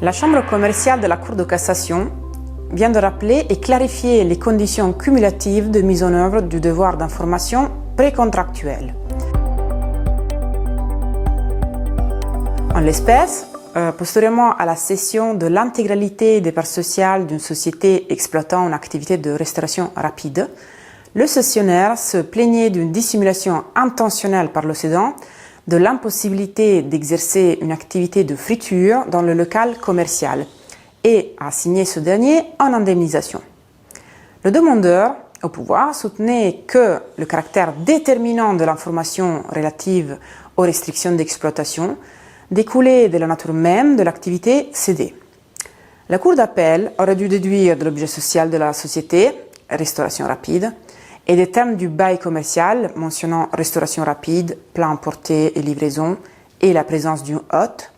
La Chambre commerciale de la Cour de cassation vient de rappeler et clarifier les conditions cumulatives de mise en œuvre du devoir d'information précontractuel. En l'espèce, postérieurement à la cession de l'intégralité des parts sociales d'une société exploitant une activité de restauration rapide, le cessionnaire se plaignait d'une dissimulation intentionnelle par le cédant de l'impossibilité d'exercer une activité de friture dans le local commercial et a assigné ce dernier en indemnisation. Le demandeur au pouvoir soutenait que le caractère déterminant de l'information relative aux restrictions d'exploitation découlait de la nature même de l'activité cédée. La Cour d'appel aurait dû déduire de l'objet social de la société, restauration rapide, et des termes du bail commercial mentionnant restauration rapide, plat emporté et livraison et la présence d'une hôte,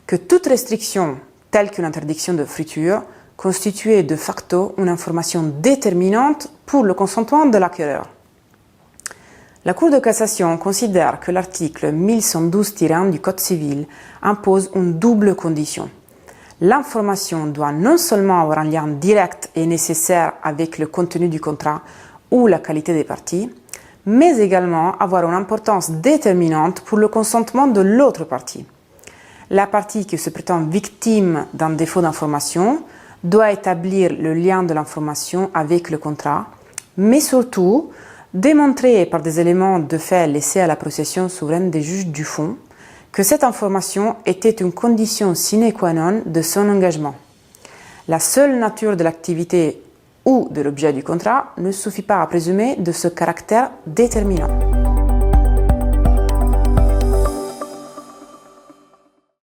que toute restriction telle qu'une interdiction de friture constituait de facto une information déterminante pour le consentement de l'acquéreur. La Cour de cassation considère que l'article 1112-1 du Code civil impose une double condition. L'information doit non seulement avoir un lien direct et nécessaire avec le contenu du contrat ou la qualité des parties, mais également avoir une importance déterminante pour le consentement de l'autre partie. La partie qui se prétend victime d'un défaut d'information doit établir le lien de l'information avec le contrat, mais surtout démontrer par des éléments de fait laissés à l'appréciation souveraine des juges du fond que cette information était une condition sine qua non de son engagement. La seule nature de l'activité ou de l'objet du contrat ne suffit pas à présumer de ce caractère déterminant.